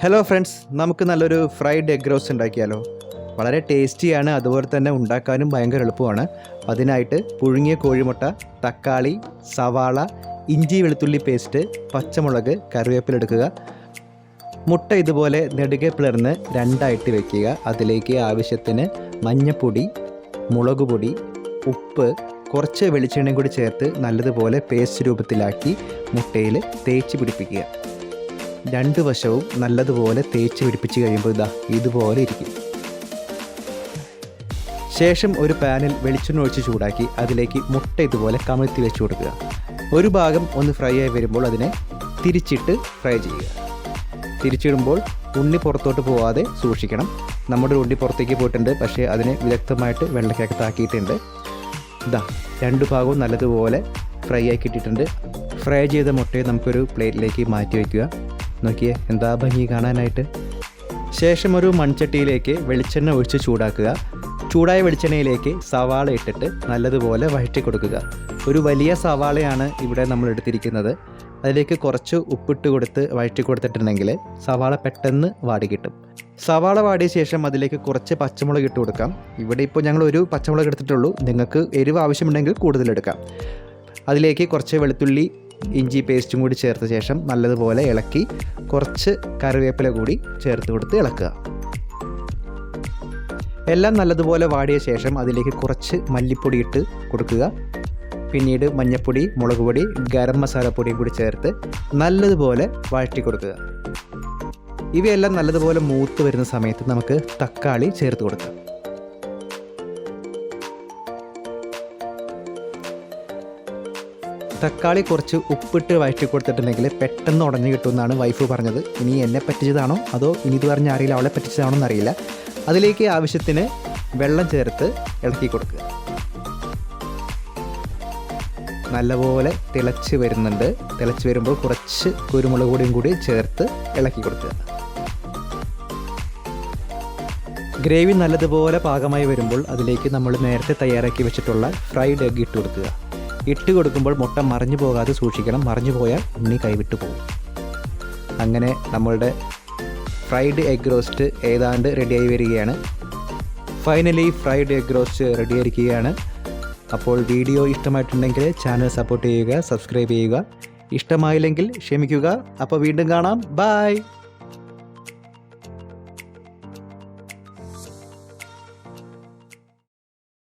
Hello friends, നമുക്ക് നല്ലൊരു fried egg roast ഉണ്ടാക്കിയാലോ. വളരെ ടേസ്റ്റിയാണ്, അതുപോലെ തന്നെ ഉണ്ടാക്കാനും ഭയങ്കര എളുപ്പമാണ്. അതിനായിട്ട് പുഴുങ്ങിയ കോഴിമുട്ട, തക്കാളി, സവാള, ഇഞ്ചി വെളുത്തുള്ളി പേസ്റ്റ്, പച്ചമുളക്, കറിവേപ്പില എടുക്കുക. മുട്ട ഇതുപോലെ നെടുകെ പിളർന്ന് രണ്ടായിട്ട് വയ്ക്കുക. അതിലേക്ക് ആവശ്യത്തിന് മഞ്ഞൾപ്പൊടി, മുളക് പൊടി, ഉപ്പ്, കുറച്ച് വെളിച്ചെണ്ണയും കൂടി ചേർത്ത് നല്ലതുപോലെ പേസ്റ്റ് രൂപത്തിലാക്കി മുട്ടയിൽ തേച്ച് പിടിപ്പിക്കുക. രണ്ട് വശവും നല്ലതുപോലെ തേച്ച് പിടിപ്പിച്ച് കഴിയുമ്പോൾ ഇതുപോലെ ഇരിക്കും. ശേഷം ഒരു പാനിൽ വെളിച്ചെണ്ണ ഒഴിച്ച് ചൂടാക്കി അതിലേക്ക് മുട്ട ഇതുപോലെ കമഴ്ത്തി വെച്ച് കൊടുക്കുക. ഒരു ഭാഗം ഒന്ന് ഫ്രൈ ആയി വരുമ്പോൾ അതിനെ തിരിച്ചിട്ട് ഫ്രൈ ചെയ്യുക. തിരിച്ചിടുമ്പോൾ ഉണ്ണി പുറത്തോട്ട് പോവാതെ സൂക്ഷിക്കണം. നമ്മുടെ ഉണ്ണി പുറത്തേക്ക് പോയിട്ടുണ്ട്, പക്ഷേ അതിനെ വിദഗ്ധമായിട്ട് വെള്ളക്കകത്താക്കിയിട്ടുണ്ട്. രണ്ട് ഭാഗവും നല്ലതുപോലെ ഫ്രൈ ആക്കിയിട്ടിട്ടുണ്ട്. ഫ്രൈ ചെയ്ത മുട്ടയെ നമുക്കൊരു പ്ലേറ്റിലേക്ക് മാറ്റി വയ്ക്കുക. നോക്കിയേ, എന്താ ഭംഗി കാണാനായിട്ട്. ശേഷം ഒരു മൺചട്ടിയിലേക്ക് വെളിച്ചെണ്ണ ഒഴിച്ച് ചൂടാക്കുക. ചൂടായ വെളിച്ചെണ്ണയിലേക്ക് സവാള ഇട്ടിട്ട് നല്ലതുപോലെ വഴറ്റി കൊടുക്കുക. ഒരു വലിയ സവാളയാണ് ഇവിടെ നമ്മൾ എടുത്തിരിക്കുന്നത്. അതിലേക്ക് കുറച്ച് ഉപ്പിട്ട് കൊടുത്ത് വഴറ്റി കൊടുത്തിട്ടുണ്ടെങ്കിൽ സവാള പെട്ടെന്ന് വാടി കിട്ടും. സവാള വാടിയ ശേഷം അതിലേക്ക് കുറച്ച് പച്ചമുളക് ഇട്ട് കൊടുക്കാം. ഇവിടെ ഇപ്പോൾ ഞങ്ങൾ ഒരു പച്ചമുളക് എടുത്തിട്ടുള്ളൂ, നിങ്ങൾക്ക് എരിവ് ആവശ്യമുണ്ടെങ്കിൽ കൂടുതലെടുക്കാം. അതിലേക്ക് കുറച്ച് വെളുത്തുള്ളി ഇഞ്ചി പേസ്റ്റും കൂടി ചേർത്ത ശേഷം നല്ലതുപോലെ ഇളക്കി കുറച്ച് കറിവേപ്പില കൂടി ചേർത്ത് കൊടുത്ത് ഇളക്കുക. എല്ലാം നല്ലതുപോലെ വാടിയ ശേഷം അതിലേക്ക് കുറച്ച് മല്ലിപ്പൊടി ഇട്ട് കൊടുക്കുക. പിന്നീട് മഞ്ഞൾപ്പൊടി, മുളക് പൊടി, ഗരം മസാലപ്പൊടിയും കൂടി ചേർത്ത് നല്ലതുപോലെ വഴറ്റി കൊടുക്കുക. ഇവയെല്ലാം നല്ലതുപോലെ മൂത്ത് വരുന്ന സമയത്ത് നമുക്ക് തക്കാളി ചേർത്ത് കൊടുക്കാം. തക്കാളി കുറച്ച് ഉപ്പിട്ട് വഴറ്റി കൊടുത്തിട്ടുണ്ടെങ്കിൽ പെട്ടെന്ന് ഉടഞ്ഞു കിട്ടുമെന്നാണ് വൈഫ് പറഞ്ഞത്. ഇനി എന്നെ പറ്റിച്ചതാണോ അതോ ഇനി ഇത് പറഞ്ഞ അറിയില്ല, അവളെ പറ്റിച്ചതാണോ എന്നറിയില്ല. അതിലേക്ക് ആവശ്യത്തിന് വെള്ളം ചേർത്ത് ഇളക്കി കൊടുക്കുക. നല്ലപോലെ തിളച്ച് വരുന്നുണ്ട്. തിളച്ച് വരുമ്പോൾ കുറച്ച് കുരുമുളക് പൊടിയും കൂടി ചേർത്ത് ഇളക്കി കൊടുക്കുക. ഗ്രേവി നല്ലതുപോലെ പാകമായി വരുമ്പോൾ അതിലേക്ക് നമ്മൾ നേരത്തെ തയ്യാറാക്കി വെച്ചിട്ടുള്ള ഫ്രൈഡ് എഗ് ഇട്ട് കൊടുക്കുക. ഇട്ട് കൊടുക്കുമ്പോൾ മുട്ട മറിഞ്ഞു പോകാതെ സൂക്ഷിക്കണം. മറിഞ്ഞു പോയാൽ ഉണ്ണി കൈവിട്ട് പോകും. അങ്ങനെ നമ്മളുടെ ഫ്രൈഡ് എഗ് റോസ്റ്റ് ഏതാണ്ട് റെഡിയായി വരികയാണ്. ഫൈനലി ഫ്രൈഡ് എഗ് റോസ്റ്റ് റെഡിയായിരിക്കുകയാണ്. അപ്പോൾ വീഡിയോ ഇഷ്ടമായിട്ടുണ്ടെങ്കിൽ ചാനൽ സപ്പോർട്ട് ചെയ്യുക, സബ്സ്ക്രൈബ് ചെയ്യുക. ഇഷ്ടമായില്ലെങ്കിൽ ക്ഷമിക്കുക. അപ്പോൾ വീണ്ടും കാണാം. ബൈ.